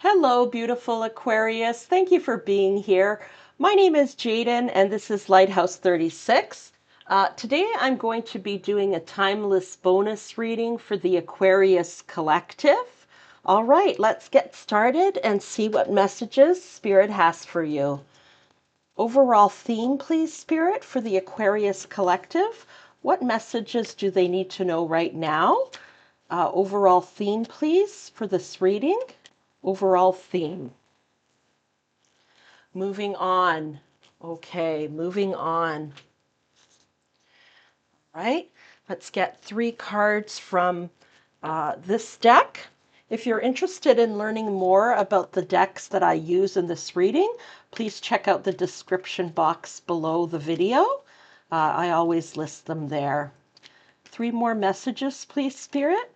Hello, beautiful Aquarius. Thank you for being here. My name is Jaden, and this is Lighthouse 36. Today, I'm going to be doing a timeless bonus reading for the Aquarius Collective. All right, let's get started and see what messages Spirit has for you. Overall theme, please, Spirit, for the Aquarius Collective. What messages do they need to know right now? Overall theme, please, for this reading. Overall theme. Moving on. Okay, moving on. Right? Let's get 3 cards from this deck. If you're interested in learning more about the decks that I use in this reading, please check out the description box below the video. I always list them there. 3 more messages, please, Spirit,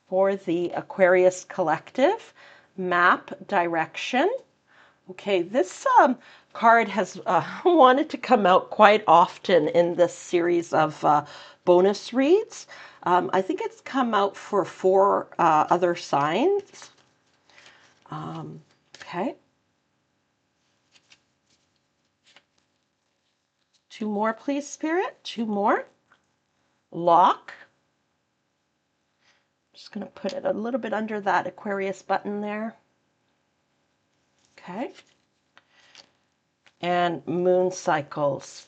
for the Aquarius Collective. Map direction. Okay, this card has wanted to come out quite often in this series of bonus reads. I think it's come out for 4 other signs. Okay. 2 more, please, Spirit. 2 more. Lock. Just going to put it a little bit under that Aquarius button there. Okay. And moon cycles.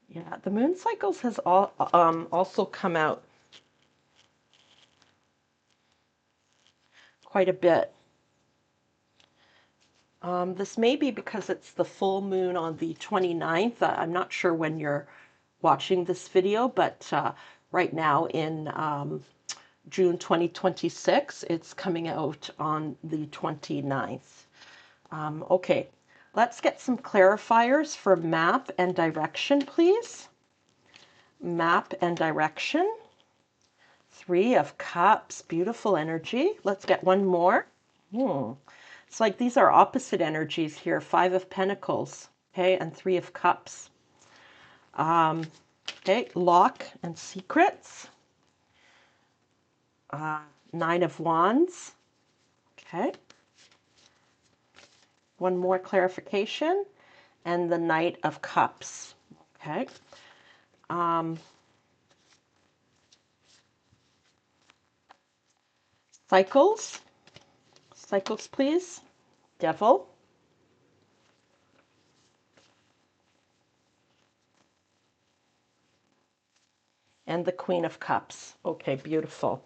Yeah, the moon cycles has also come out quite a bit. This may be because it's the full moon on the 29th. I'm not sure when you're watching this video, but right now in June 2026, it's coming out on the 29th. Okay, let's get some clarifiers for map and direction, please. Map and direction. 3 of Cups, beautiful energy. Let's get one more. It's like these are opposite energies here. 5 of Pentacles, okay, and 3 of Cups. Okay, lock and secrets. 9 of Wands. Okay. One more clarification, and the Knight of Cups. Okay. Cycles. Cycles, please. Devil. And the Queen of Cups. Okay, beautiful.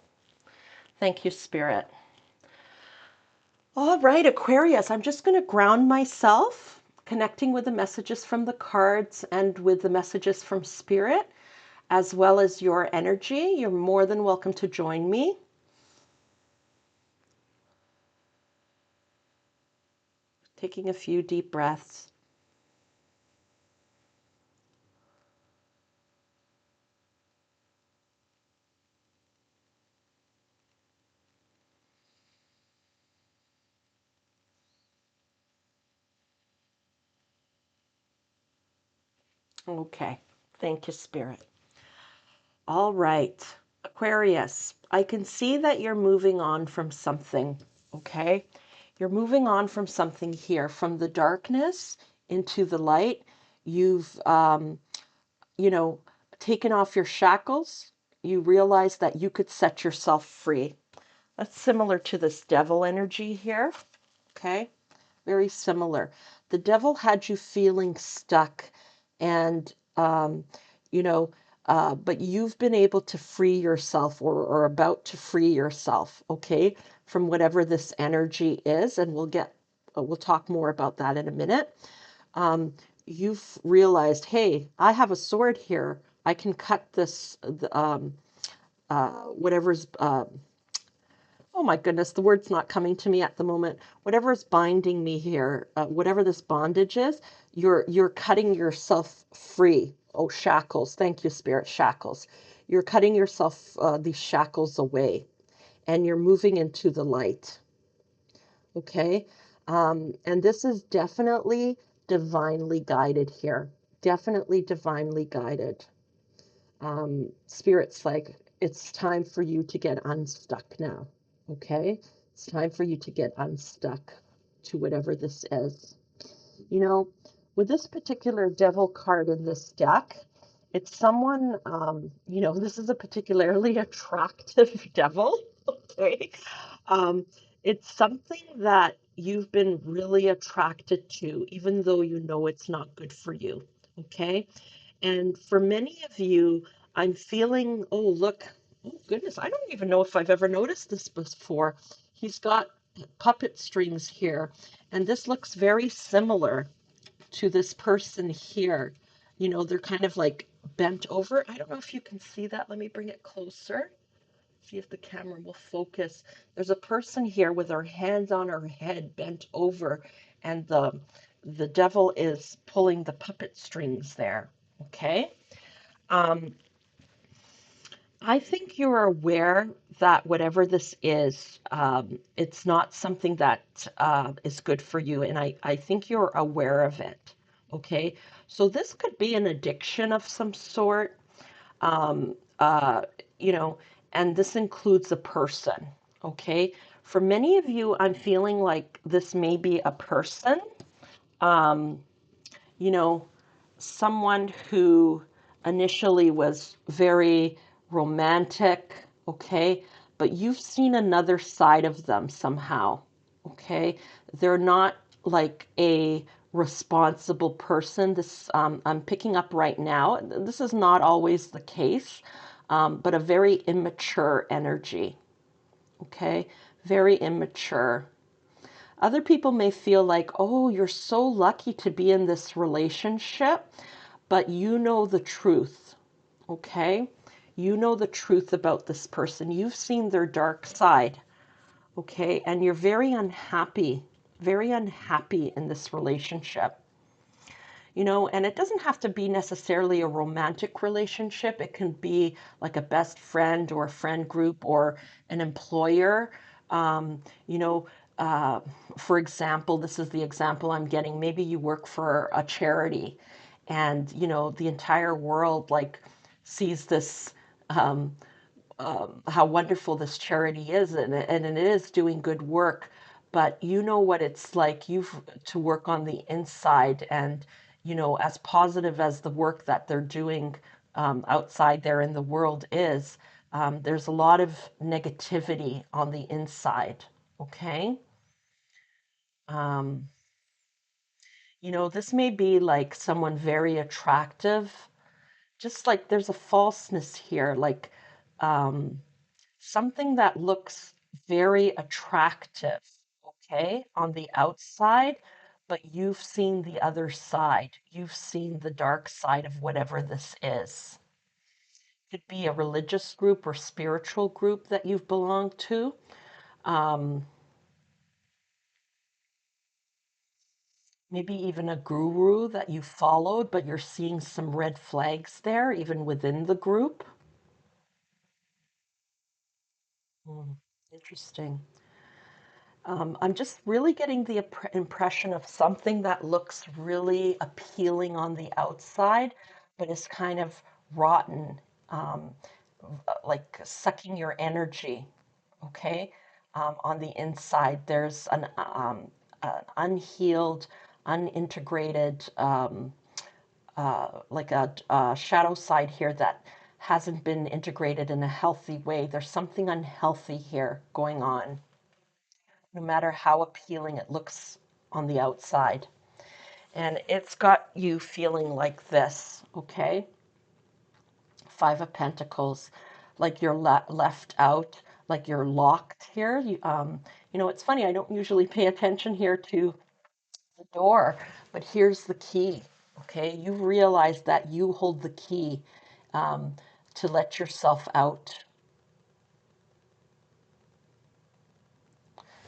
Thank you, Spirit. All right, Aquarius, I'm just going to ground myself, connecting with the messages from the cards and with the messages from Spirit, as well as your energy. You're more than welcome to join me. Taking a few deep breaths. Okay, thank you, Spirit. All right, Aquarius, I can see that you're moving on from something, okay? You're moving on from something here, from the darkness into the light. You've, taken off your shackles. You realize that you could set yourself free. That's similar to this devil energy here, okay? Very similar. The devil had you feeling stuck and, but you've been able to free yourself or about to free yourself, okay, from whatever this energy is. And we'll talk more about that in a minute. You've realized, hey, I have a sword here. I can cut this, whatever's, oh my goodness, the word's not coming to me at the moment. Whatever is binding me here, whatever this bondage is, you're cutting yourself free. Oh, shackles. Thank you, Spirit. Shackles. You're cutting yourself these shackles away, and you're moving into the light. Okay, and this is definitely divinely guided here. Definitely divinely guided. Spirit's like, it's time for you to get unstuck now. Okay, It's time for you to get unstuck to whatever this is. You know, with this particular devil card in this deck, it's someone, this is a particularly attractive devil, okay? Um, it's something that you've been really attracted to, even though you know it's not good for you, okay? And for many of you, I'm feeling, oh, look, oh goodness, I don't even know if I've ever noticed this before. He's got puppet strings here, and this looks very similar to this person here. You know, they're kind of like bent over. I don't know if you can see that. Let me bring it closer. See if the camera will focus. There's a person here with her hands on her head bent over, and the devil is pulling the puppet strings there. Okay. Um, I think you're aware that whatever this is, it's not something that is good for you. And I think you're aware of it. Okay. So this could be an addiction of some sort, um, uh, you know, and this includes a person. Okay. For many of you, I'm feeling like this may be a person. Um, you know, someone who initially was very romantic, okay, but you've seen another side of them somehow, okay? They're not like a responsible person. This I'm picking up right now. This is not always the case, but a very immature energy, okay? Very immature. Other people may feel like, oh, you're so lucky to be in this relationship, but you know the truth, okay? You know the truth about this person. You've seen their dark side, okay? And you're very unhappy in this relationship. You know, and it doesn't have to be necessarily a romantic relationship. It can be like a best friend or a friend group or an employer. You know, uh, for example, this is the example I'm getting. Maybe you work for a charity and, you know, the entire world like sees this um, how wonderful this charity is, and it is doing good work, but you know what it's like you've to work on the inside, and you know, as positive as the work that they're doing outside there in the world is, there's a lot of negativity on the inside, okay? um, you know, this may be like someone very attractive, just like there's a falseness here, like um, something that looks very attractive, okay, on the outside, but you've seen the other side. You've seen the dark side of whatever this is. Could be a religious group or spiritual group that you've belonged to. Um, Maybe even a guru that you followed, but you're seeing some red flags there, even within the group. Hmm, interesting. I'm just really getting the impression of something that looks really appealing on the outside, but is kind of rotten, um, like sucking your energy. Okay. On the inside, there's an unhealed, unintegrated, like a shadow side here that hasn't been integrated in a healthy way. There's something unhealthy here going on, no matter how appealing it looks on the outside. And it's got you feeling like this, okay? Five of Pentacles, like you're left out, like you're locked here. You know, it's funny, I don't usually pay attention here to the door, but here's the key, okay? You realize that you hold the key um, to let yourself out.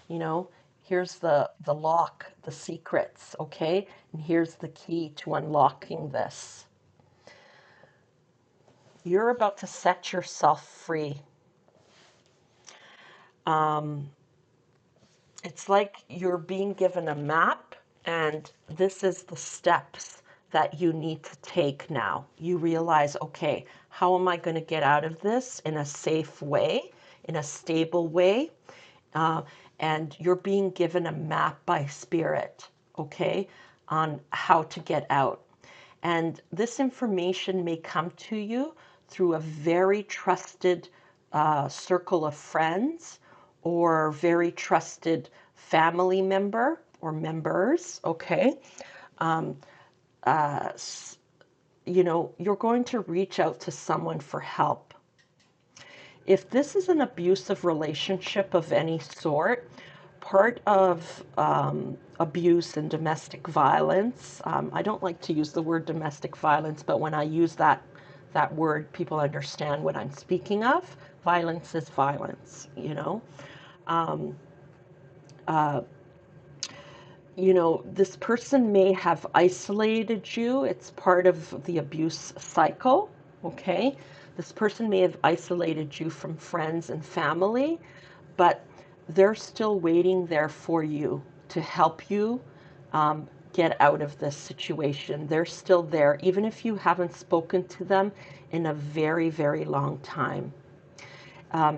You know, here's the lock, the secrets, okay? And here's the key to unlocking this. You're about to set yourself free. Um, it's like you're being given a map, and this is the steps that you need to take now. You realize, okay, how am I going to get out of this in a safe way, in a stable way? uh, and you're being given a map by spirit, okay, on how to get out. And this information may come to you through a very trusted circle of friends or very trusted family member or members, okay? Um, uh, you're going to reach out to someone for help. If this is an abusive relationship of any sort, part of abuse and domestic violence, I don't like to use the word domestic violence, but when I use that word, people understand what I'm speaking of. Violence is violence, you know. Um, uh, this person may have isolated you. It's part of the abuse cycle, okay? This person may have isolated you from friends and family, but they're still waiting there for you to help you get out of this situation. They're still there, even if you haven't spoken to them in a very, very long time.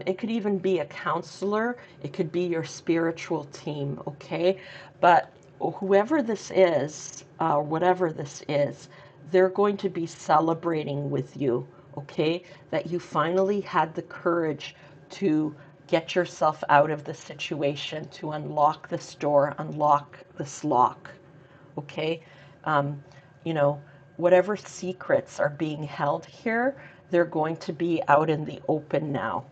It could even be a counselor. It could be your spiritual team, okay? But whoever this is, whatever this is, they're going to be celebrating with you, okay? That you finally had the courage to get yourself out of the situation, to unlock this door, unlock this lock, okay? Um, you know, whatever secrets are being held here, they're going to be out in the open now,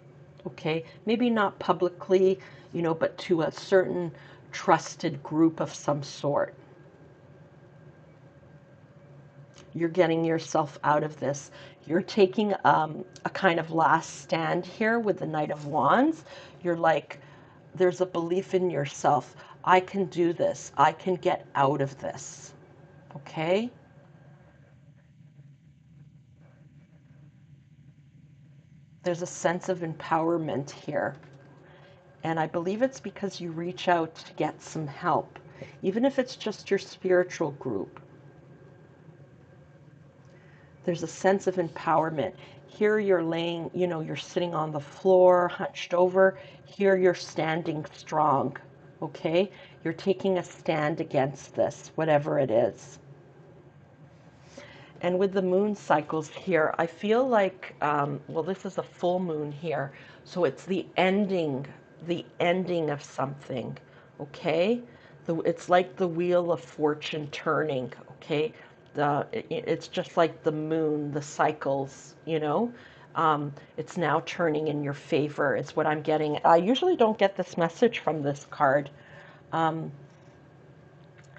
okay? Maybe not publicly, but to a certain trusted group of some sort. You're getting yourself out of this. You're taking a kind of last stand here with the Knight of Wands. You're like, there's a belief in yourself. I can do this. I can get out of this. Okay? There's a sense of empowerment here. And I believe it's because you reach out to get some help, even if it's just your spiritual group. There's a sense of empowerment. Here you're laying, you're sitting on the floor, hunched over. Here you're standing strong, okay? You're taking a stand against this, whatever it is. And with the moon cycles here, I feel like, this is a full moon here. So it's the ending of something, okay? It's like the wheel of fortune turning, okay? It's just like the moon, the cycles, it's now turning in your favor. It's what I'm getting. I usually don't get this message from this card. Um,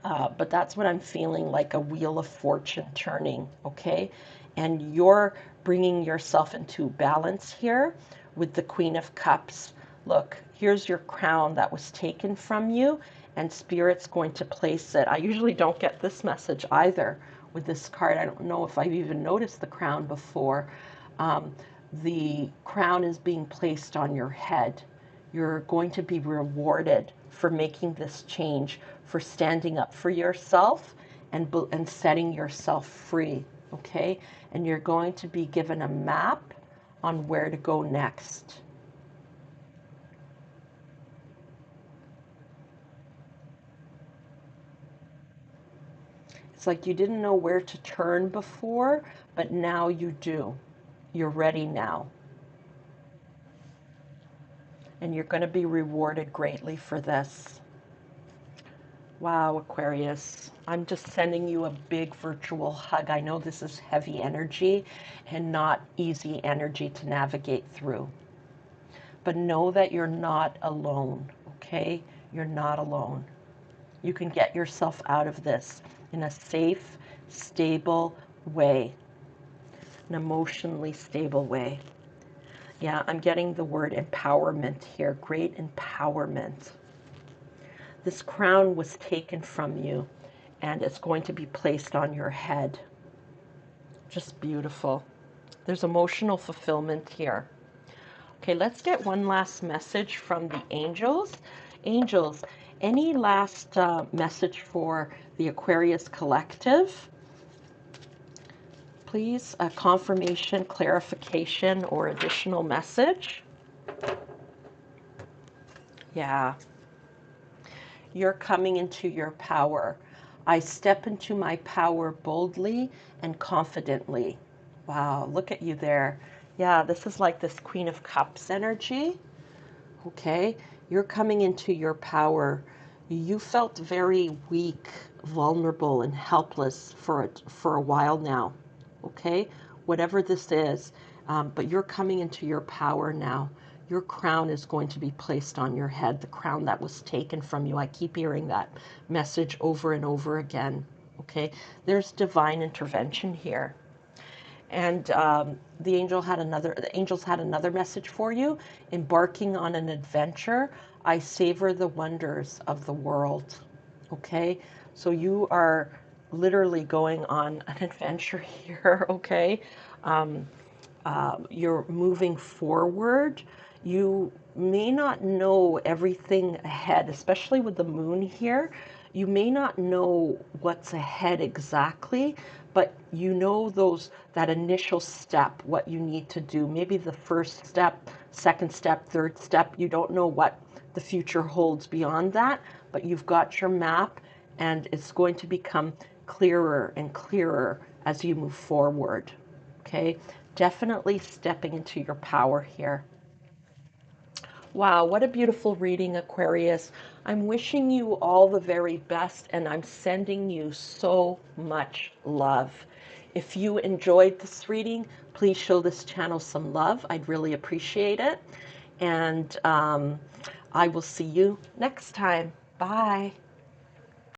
but that's what I'm feeling, like a wheel of fortune turning, okay? And you're bringing yourself into balance here with the Queen of Cups. Look, here's your crown that was taken from you, and Spirit's going to place it. I usually don't get this message either with this card. I don't know if I've even noticed the crown before. Um, the crown is being placed on your head. You're going to be rewarded for making this change, for standing up for yourself and setting yourself free, okay? And you're going to be given a map on where to go next. It's like you didn't know where to turn before, but now you do. You're ready now. And you're going to be rewarded greatly for this. Wow, Aquarius. I'm just sending you a big virtual hug. I know this is heavy energy and not easy energy to navigate through. But know that you're not alone, okay? You're not alone. You can get yourself out of this in a safe, stable way, an emotionally stable way. Yeah, I'm getting the word empowerment here. Great empowerment. This crown was taken from you and it's going to be placed on your head. Just beautiful. There's emotional fulfillment here. Okay, let's get one last message from the angels. Angels, any last message for the Aquarius Collective? Please, a confirmation, clarification, or additional message. Yeah. You're coming into your power. I step into my power boldly and confidently. Wow, look at you there. Yeah, this is like this Queen of Cups energy. Okay, you're coming into your power. You felt very weak, vulnerable, and helpless for a while now. Okay, whatever this is, but you're coming into your power now. Your crown is going to be placed on your head, the crown that was taken from you. I keep hearing that message over and over again. Okay, there's divine intervention here. And the angels had another message for you. Embarking on an adventure, I savor the wonders of the world. Okay, so you are literally going on an adventure here. Okay, um, you're moving forward. You may not know everything ahead, especially with the moon here. You may not know what's ahead exactly, but you know that initial step, what you need to do. Maybe the first step, second step, third step. You don't know what the future holds beyond that, but you've got your map, and it's going to become clearer and clearer as you move forward. Okay, definitely stepping into your power here. Wow, what a beautiful reading, Aquarius. I'm wishing you all the very best, and I'm sending you so much love. If you enjoyed this reading, please show this channel some love. I'd really appreciate it. And I will see you next time. Bye.